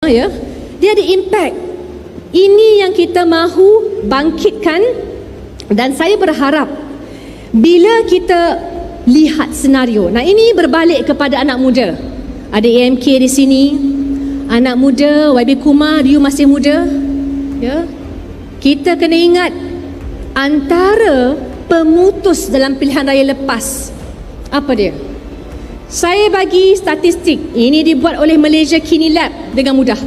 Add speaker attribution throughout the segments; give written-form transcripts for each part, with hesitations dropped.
Speaker 1: ya, dia ada impact. Ini yang kita mahu bangkitkan. Dan saya berharap bila kita lihat senario, nah ini berbalik kepada anak muda. Ada AMK di sini, anak muda, YB Kumar, you masih muda, ya. Kita kena ingat antara pemutus dalam pilihan raya lepas, apa dia? Saya bagi statistik, ini dibuat oleh Malaysia Kini Lab dengan mudah.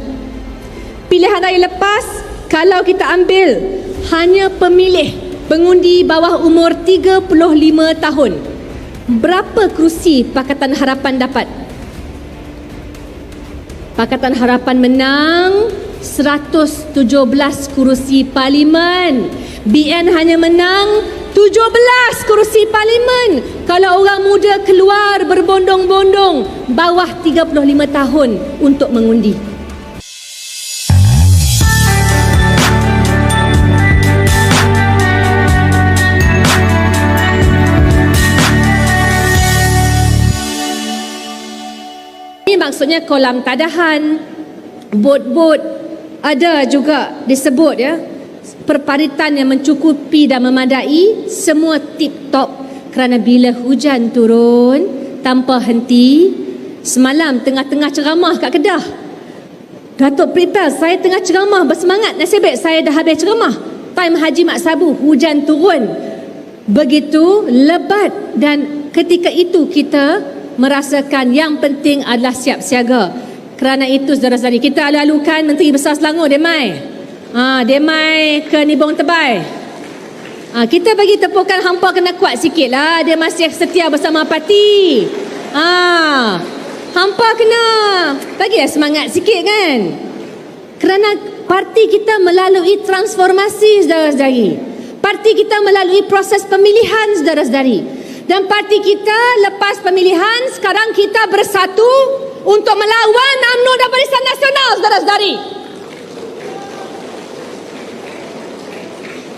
Speaker 1: Pilihan raya lepas, kalau kita ambil hanya pemilih pengundi bawah umur 35 tahun, berapa kerusi Pakatan Harapan dapat? Pakatan Harapan menang 117 kerusi parlimen. BN hanya menang 17 kerusi parlimen. Kalau orang muda keluar berbondong-bondong bawah 35 tahun untuk mengundi. Ini maksudnya kolam tadahan, bot-bot, ada juga disebut ya, perparitan yang mencukupi dan memadai, semua tip-top. Kerana bila hujan turun tanpa henti, semalam tengah-tengah ceramah kat Kedah, Datuk prepare, saya tengah ceramah bersemangat, nasib baik saya dah habis ceramah. Time Haji Mak Sabu, hujan turun begitu lebat, dan ketika itu kita merasakan yang penting adalah siap siaga. Kerana itu saudara-saudari, kita lalukan Menteri Besar Selangor Demai. Demai ke Nibong Tebai. Kita bagi tepukan, hampa kena kuat sikit lah. Dia masih setia bersama parti. Hampa kena bagilah semangat sikit kan. Kerana parti kita melalui transformasi saudara-saudari. Parti kita melalui proses pemilihan saudara-saudari. Dan parti kita lepas pemilihan, sekarang kita bersatu untuk melawan UMNO dan Barisan Nasional saudara-saudari.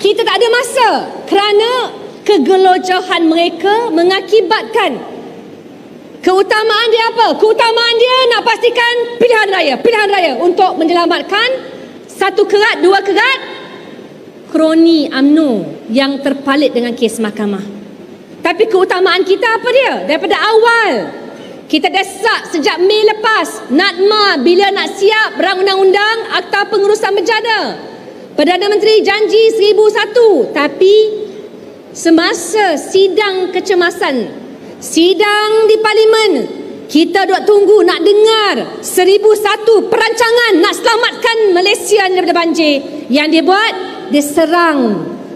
Speaker 1: Kita tak ada masa kerana kegelojohan mereka mengakibatkan keutamaan dia apa? Keutamaan dia nak pastikan pilihan raya untuk menyelamatkan satu kerat, dua kerat kroni UMNO yang terpalit dengan kes mahkamah. Tapi keutamaan kita apa dia? Daripada awal kita desak sejak Mei lepas, NADMA bila nak siap rang undang-undang Akta Pengurusan Bencana. Perdana Menteri janji 1001, tapi semasa sidang kecemasan, sidang di Parlimen, kita duk tunggu nak dengar 1001 perancangan nak selamatkan Malaysia daripada banjir. Yang dia buat, dia serang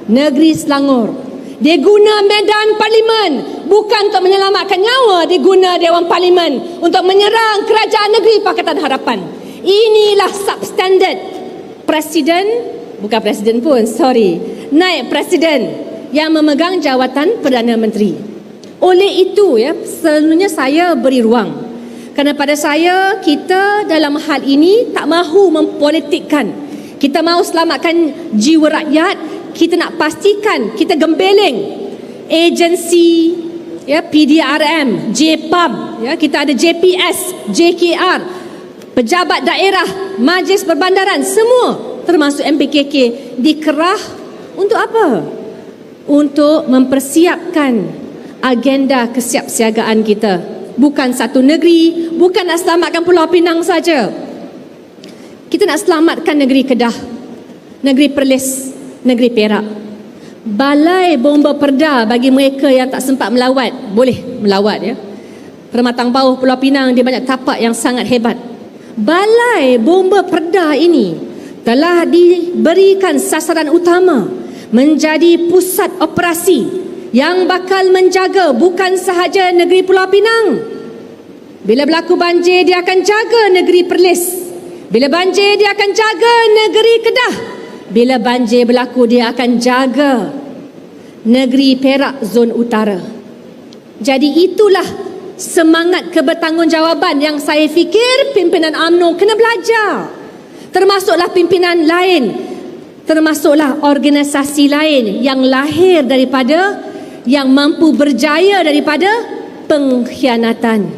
Speaker 1: negeri Selangor. Dia guna medan Parlimen bukan untuk menyelamatkan nyawa, dia guna Dewan Parlimen untuk menyerang kerajaan negeri Pakatan Harapan. Inilah substandard presiden, bukan presiden pun, naib presiden yang memegang jawatan Perdana Menteri. Oleh itu ya, selalunya saya beri ruang. Kerana pada saya, kita dalam hal ini tak mahu mempolitikkan. Kita mahu selamatkan jiwa rakyat. Kita nak pastikan, kita gembeleng agensi ya, PDRM, JPAM, ya, kita ada JPS, JKR, pejabat daerah, majlis perbandaran, semua termasuk MPKK dikerah untuk apa? Untuk mempersiapkan agenda kesiapsiagaan kita. Bukan satu negeri, bukan nak selamatkan Pulau Pinang saja. Kita nak selamatkan negeri Kedah, negeri Perlis, negeri Perak. Balai bomba perda bagi mereka yang tak sempat melawat, boleh melawat ya. Permatang Bauh Pulau Pinang, dia banyak tapak yang sangat hebat. Balai bomba perda ini telah diberikan sasaran utama menjadi pusat operasi yang bakal menjaga bukan sahaja negeri Pulau Pinang. Bila berlaku banjir, dia akan jaga negeri Perlis. Bila banjir, dia akan jaga negeri Kedah. Bila banjir berlaku, dia akan jaga negeri Perak zon utara. Jadi itulah semangat kebertanggungjawaban yang saya fikir pimpinan UMNO kena belajar. Termasuklah pimpinan lain, termasuklah organisasi lain yang lahir daripada, yang mampu berjaya daripada pengkhianatan.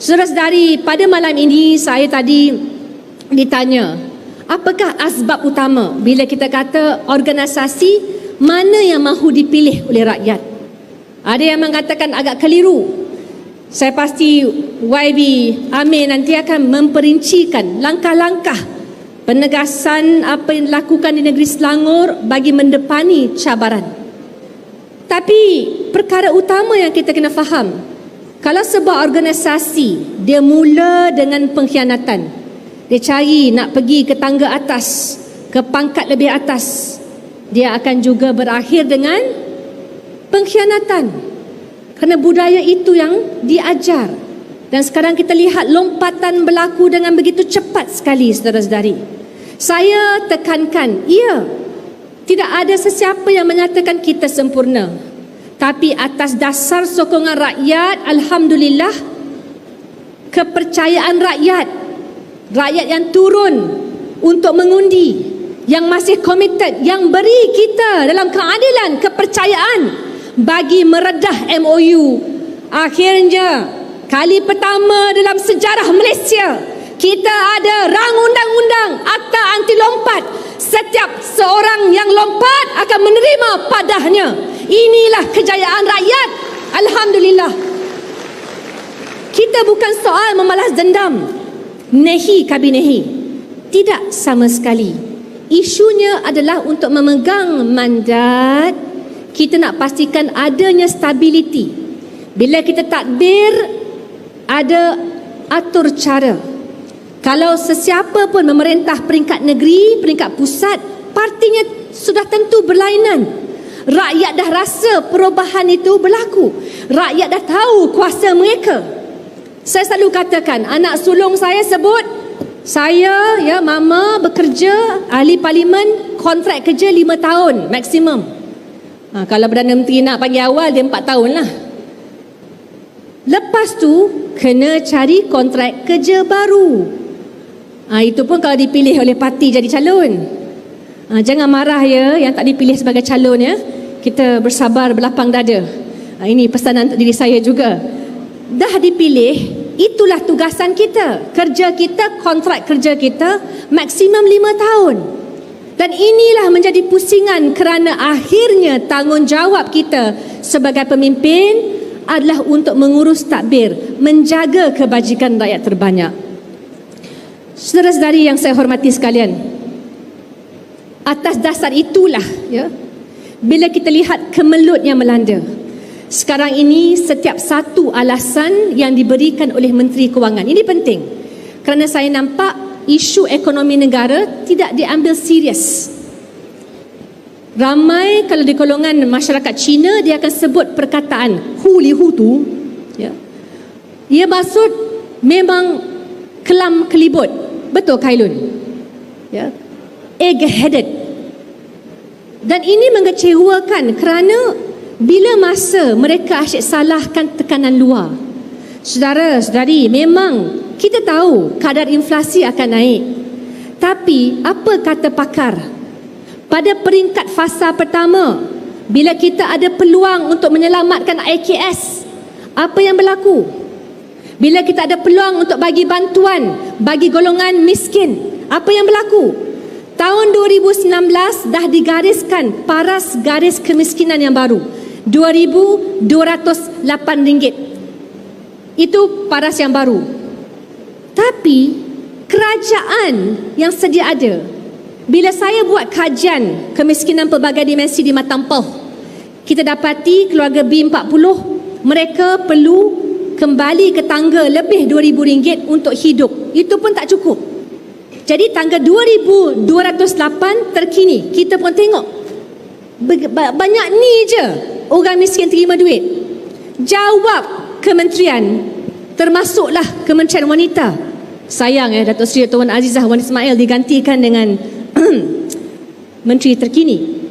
Speaker 1: Saudara-saudari, pada malam ini saya tadi ditanya, apakah asbab utama bila kita kata organisasi mana yang mahu dipilih oleh rakyat? Ada yang mengatakan agak keliru. Saya pasti YB Amir nanti akan memperincikan langkah-langkah penegasan apa yang dilakukan di negeri Selangor bagi mendepani cabaran. Tapi perkara utama yang kita kena faham, kalau sebuah organisasi dia mula dengan pengkhianatan, dia cari nak pergi ke tangga atas, ke pangkat lebih atas, dia akan juga berakhir dengan pengkhianatan. Kerana budaya itu yang diajar. Dan sekarang kita lihat lompatan berlaku dengan begitu cepat sekali, saudara-saudari. Saya tekankan, ya, tidak ada sesiapa yang menyatakan kita sempurna. Tapi atas dasar sokongan rakyat, alhamdulillah, kepercayaan rakyat yang turun untuk mengundi, yang masih komited, yang beri kita dalam keadilan kepercayaan bagi meredah MOU. Akhirnya, kali pertama dalam sejarah Malaysia, kita ada rang undang-undang Akta Anti Lompat. Setiap seorang yang lompat akan menerima padahnya. Inilah kejayaan rakyat. Alhamdulillah. Kita bukan soal membalas dendam, nehi kabinehi. Tidak sama sekali. Isunya adalah untuk memegang mandat. Kita nak pastikan adanya stability. Bila kita tadbir, ada atur cara. Kalau sesiapa pun memerintah peringkat negeri, peringkat pusat, partinya sudah tentu berlainan. Rakyat dah rasa perubahan itu berlaku. Rakyat dah tahu kuasa mereka. Saya selalu katakan, anak sulung saya sebut, saya, ya, mama bekerja, ahli parlimen, kontrak kerja 5 tahun maksimum. Kalau Perdana Menteri nak bagi awal, dia 4 tahun lah. Lepas tu, kena cari kontrak kerja baru. Itu pun kalau dipilih oleh parti jadi calon. Jangan marah ya yang tak dipilih sebagai calon ya. Kita bersabar berlapang dada. Ini pesanan untuk diri saya juga. Dah dipilih, itulah tugasan kita. Kerja kita, kontrak kerja kita maksimum 5 tahun. Dan inilah menjadi pusingan kerana akhirnya tanggungjawab kita sebagai pemimpin adalah untuk mengurus tadbir, menjaga kebajikan rakyat terbanyak. Saudara-saudari yang saya hormati sekalian, atas dasar itulah, ya, bila kita lihat kemelut yang melanda sekarang ini, setiap satu alasan yang diberikan oleh Menteri Kewangan, ini penting kerana saya nampak isu ekonomi negara tidak diambil serius. Ramai kalau di golongan masyarakat Cina, dia akan sebut perkataan hu li hu tu, ya. Ia maksud memang kelam kelibut. Betul Khairul? Ya. Egg-headed. Dan ini mengecewakan kerana bila masa mereka asyik salahkan tekanan luar. Saudara-saudari, memang kita tahu kadar inflasi akan naik. Tapi apa kata pakar? Pada peringkat fasa pertama, bila kita ada peluang untuk menyelamatkan IKS, apa yang berlaku? Bila kita ada peluang untuk bagi bantuan bagi golongan miskin, apa yang berlaku? Tahun 2019 dah digariskan paras garis kemiskinan yang baru, RM2,208. Itu paras yang baru. Tapi kerajaan yang sedia ada, bila saya buat kajian kemiskinan pelbagai dimensi di Matampau, kita dapati keluarga B40 mereka perlu kembali ke tangga lebih RM2,000 untuk hidup. Itu pun tak cukup. Jadi tangga 2,208 terkini. Kita pun tengok banyak ni je orang miskin terima duit. Jawab kementerian, termasuklah Kementerian Wanita. Sayang Datuk Seri Tuan Azizah Wan Ismail digantikan dengan menteri terkini.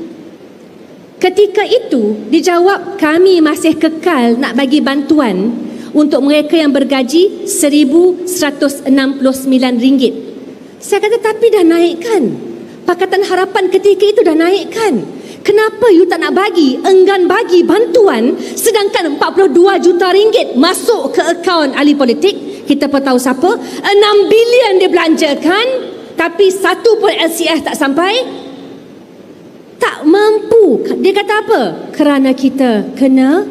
Speaker 1: Ketika itu dijawab, kami masih kekal nak bagi bantuan untuk mereka yang bergaji RM1,169. Saya kata, tapi dah naikkan. Pakatan Harapan ketika itu dah naikkan. Kenapa you tak nak bagi, enggan bagi bantuan, sedangkan RM42 juta masuk ke akaun ahli politik? Kita pun tahu siapa. 6 bilion dia belanjakan tapi satu pun LCF tak sampai. Tak mampu. Dia kata apa? Kerana kita kena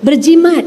Speaker 1: berjimat.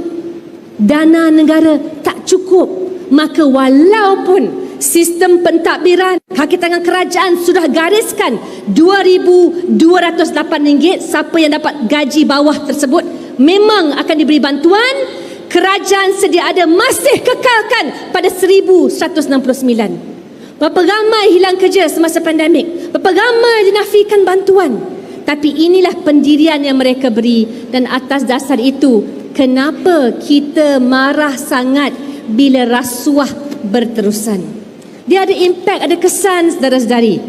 Speaker 1: Dana negara tak cukup. Maka walaupun sistem pentadbiran kaki tangan kerajaan sudah gariskan RM2,208, siapa yang dapat gaji bawah tersebut memang akan diberi bantuan. Kerajaan sedia ada masih kekalkan pada 1169. Berapa ramai hilang kerja semasa pandemik, berapa ramai dinafikan bantuan. Tapi inilah pendirian yang mereka beri, dan atas dasar itu kenapa kita marah sangat bila rasuah berterusan. Dia ada impak, ada kesan saudara-saudari.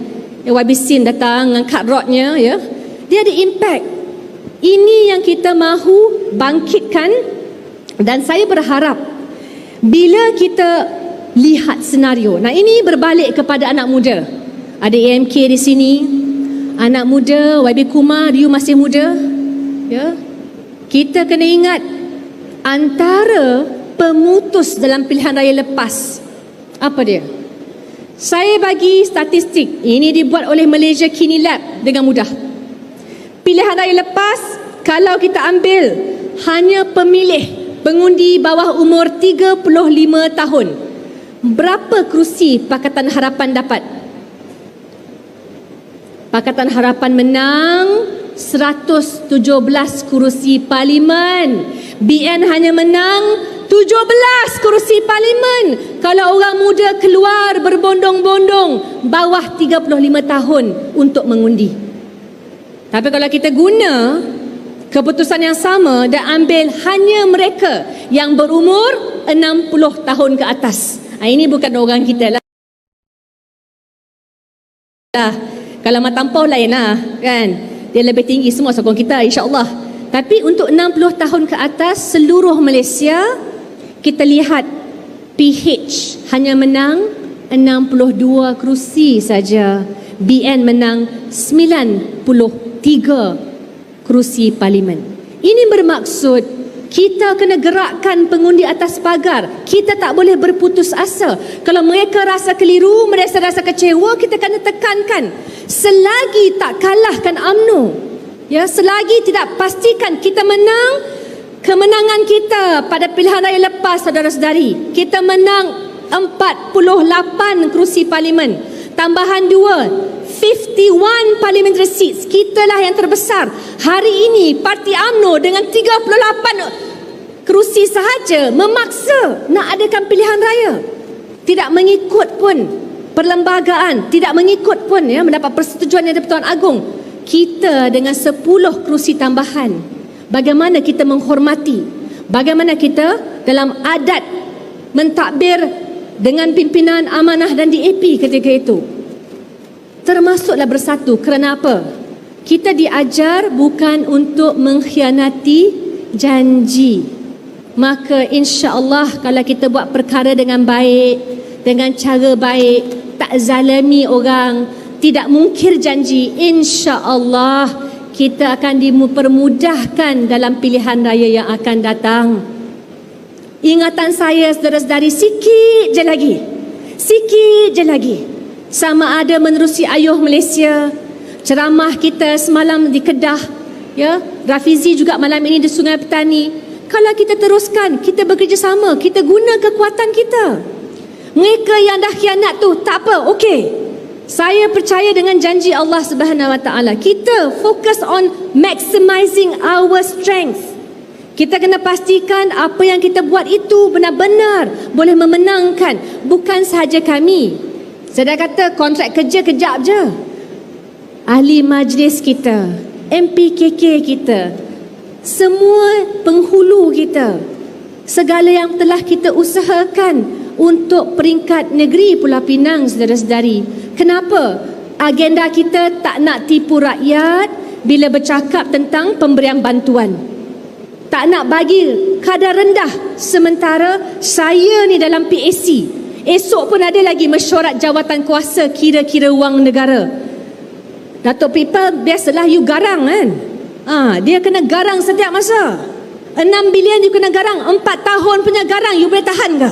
Speaker 1: YB Sin datang angkat rodnya, ya. Dia ada impak. Ini yang kita mahu bangkitkan, dan saya berharap bila kita lihat senario. Nah, ini berbalik kepada anak muda. Ada AMK di sini. Anak muda, YB Kumar, you masih muda. Ya. Kita kena ingat antara pemutus dalam pilihan raya lepas. Apa dia? Saya bagi statistik. Ini dibuat oleh Malaysia Kini Lab dengan mudah. Pilihan raya lepas, kalau kita ambil hanya pemilih pengundi bawah umur 35 tahun, berapa kerusi Pakatan Harapan dapat? Pakatan Harapan menang 117 kerusi parlimen. BN hanya menang 17 kerusi parlimen. Kalau orang muda keluar berbondong-bondong bawah 35 tahun untuk mengundi. Tapi kalau kita guna keputusan yang sama dan ambil hanya mereka yang berumur 60 tahun ke atas. Ini bukan orang kita lah. Kalau Matampau lain lah, kan? Dia lebih tinggi semua sokong kita, insya-Allah. Tapi untuk 60 tahun ke atas seluruh Malaysia, kita lihat PH hanya menang 62 kerusi saja. BN menang 93 kerusi parlimen. Ini bermaksud kita kena gerakkan pengundi atas pagar. Kita tak boleh berputus asa. Kalau mereka rasa keliru, mereka rasa kecewa, kita kena tekankan. Selagi tak kalahkan UMNO, ya, selagi tidak pastikan kita menang, kemenangan kita pada pilihan raya lepas, saudara-saudari, kita menang 48 kerusi parlimen, tambahan 51 parliamentary seats. Kitalah yang terbesar. Hari ini Parti UMNO dengan 38 kerusi sahaja memaksa nak adakan pilihan raya. Tidak mengikut pun perlembagaan, tidak mengikut pun, ya, mendapat persetujuan dari Pertuan Agong. Kita dengan 10 kerusi tambahan, bagaimana kita menghormati, bagaimana kita dalam adat mentadbir dengan pimpinan amanah dan DAP ketika itu. Termasuklah bersatu. Kerana apa? Kita diajar bukan untuk mengkhianati janji. Maka insya-Allah kalau kita buat perkara dengan baik, dengan cara baik, tak zalimi orang, tidak mungkir janji, insya-Allah kita akan dipermudahkan dalam pilihan raya yang akan datang. Ingatan saya, saudara-saudari, sikit je lagi. Sikit je lagi. Sama ada menerusi Ayuh Malaysia, ceramah kita semalam di Kedah, ya, Rafizi juga malam ini di Sungai Petani. Kalau kita teruskan, kita bekerjasama, kita guna kekuatan kita. Mereka yang dah khianat tu tak apa, okey. Saya percaya dengan janji Allah Subhanahu Wa Taala. Kita fokus on maximizing our strength. Kita kena pastikan apa yang kita buat itu benar-benar boleh memenangkan bukan sahaja kami. Saya dah kata kontrak kerja kejap je. Ahli majlis kita, MPKK kita, semua penghulu kita, segala yang telah kita usahakan untuk peringkat negeri Pulau Pinang, saudara-saudari. Kenapa? Agenda kita tak nak tipu rakyat bila bercakap tentang pemberian bantuan. Tak nak bagi kadar rendah. Sementara saya ni dalam PAC, esok pun ada lagi mesyuarat jawatan kuasa kira-kira wang negara. Datuk People, biasalah you garang kan? Dia kena garang setiap masa. 6 bilion you kena garang. 4 tahun punya garang you boleh tahan ke?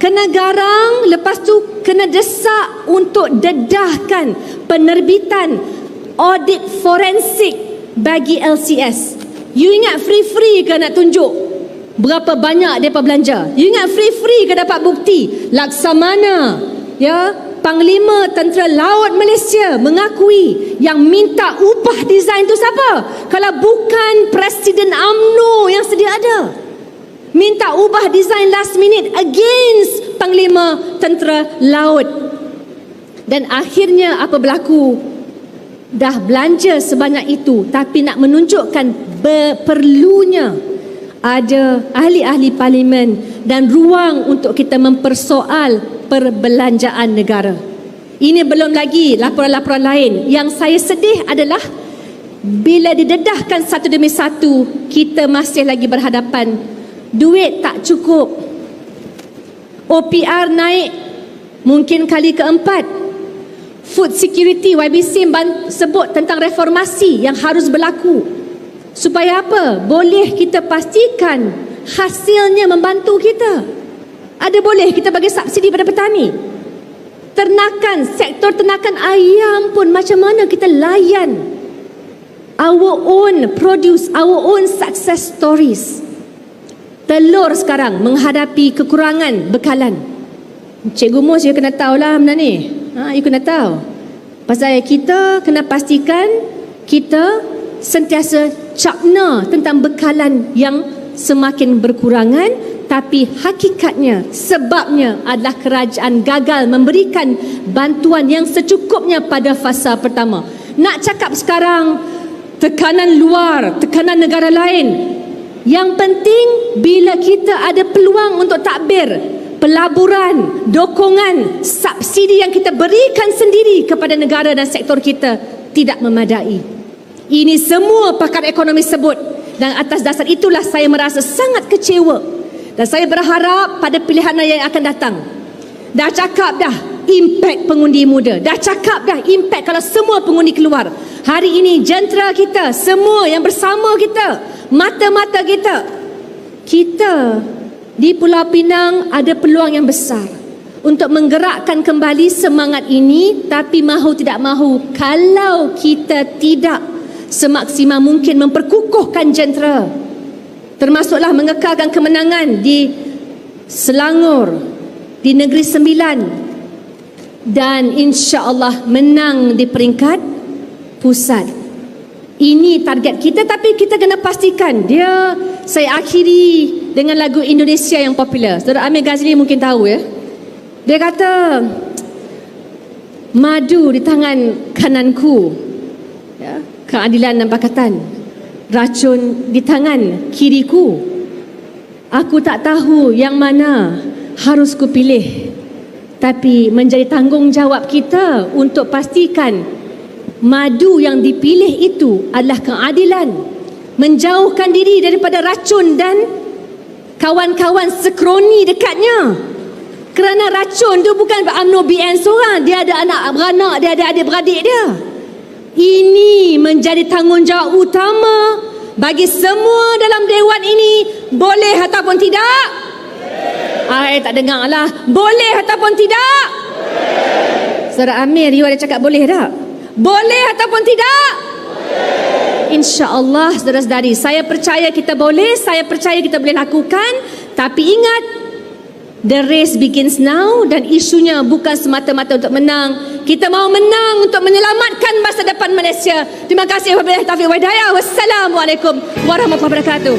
Speaker 1: kena garang, lepas tu kena desak untuk dedahkan penerbitan audit forensik bagi LCS. You ingat free-free ke nak tunjuk berapa banyak mereka belanja? You ingat free-free ke dapat bukti? Laksamana, ya, Panglima Tentera Laut Malaysia mengakui yang minta ubah design tu siapa? Kalau bukan Presiden UMNO yang sedia ada. Minta ubah design last minute against Panglima Tentera Laut. Dan akhirnya apa berlaku? Dah belanja sebanyak itu, tapi nak menunjukkan perlunya ada ahli-ahli parlimen dan ruang untuk kita mempersoal perbelanjaan negara. Ini belum lagi laporan-laporan lain. Yang saya sedih adalah bila didedahkan satu demi satu, kita masih lagi berhadapan duit tak cukup. OPR naik mungkin kali keempat. Food security, YB SIM sebut tentang reformasi yang harus berlaku. Supaya apa? Boleh kita pastikan hasilnya membantu kita. Ada boleh kita bagi subsidi pada petani. Ternakan, sektor ternakan ayam pun macam mana kita layan. Our own produce, our own success stories. Telur sekarang menghadapi kekurangan bekalan. Cikgu Mus, you kena tahu lah benda ni. You kena tahu. Pasal kita kena pastikan kita sentiasa cakna tentang bekalan yang semakin berkurangan, tapi hakikatnya sebabnya adalah kerajaan gagal memberikan bantuan yang secukupnya pada fasa pertama. Nak cakap sekarang tekanan luar, tekanan negara lain, yang penting bila kita ada peluang untuk takbir, pelaburan, dokongan, subsidi yang kita berikan sendiri kepada negara dan sektor kita tidak memadai. Ini semua pakar ekonomi sebut, dan atas dasar itulah saya merasa sangat kecewa. Dan saya berharap pada pilihan raya yang akan datang, dah cakap dah impak pengundi muda, dah cakap dah impak kalau semua pengundi keluar. Hari ini jentera kita, semua yang bersama kita, mata-mata kita, kita di Pulau Pinang ada peluang yang besar untuk menggerakkan kembali semangat ini. Tapi mahu tidak mahu, kalau kita tidak semaksimal mungkin memperkukuhkan jentera, termasuklah mengekalkan kemenangan di Selangor, di Negeri Sembilan, dan insya-Allah menang di peringkat pusat. Ini target kita, tapi kita kena pastikan dia. Saya akhiri dengan lagu Indonesia yang popular. Saudara Amir Ghazali mungkin tahu, ya. Dia kata, madu di tangan kananku, ya, keadilan dan pakatan. Racun di tangan kiriku. Aku tak tahu yang mana harus kupilih. Tapi menjadi tanggungjawab kita untuk pastikan madu yang dipilih itu adalah keadilan. Menjauhkan diri daripada racun dan kawan-kawan sekroni dekatnya. Kerana racun tu bukan UMNO BN seorang. Dia ada anak beranak, dia ada adik-beradik dia. Ini menjadi tanggungjawab utama bagi semua dalam dewan ini. Boleh ataupun tidak? Tak dengar lah. Boleh ataupun tidak? Saudara Amir, you ada cakap boleh tak? Boleh ataupun tidak? InsyaAllah, saudara-saudari, saya percaya kita boleh, saya percaya kita boleh lakukan. Tapi ingat, the race begins now, dan isunya bukan semata-mata untuk menang. Kita mahu menang untuk menyelamatkan masa depan Malaysia. Terima kasih wabillahi taufiq wal hidayah. Wassalamualaikum warahmatullahi wabarakatuh.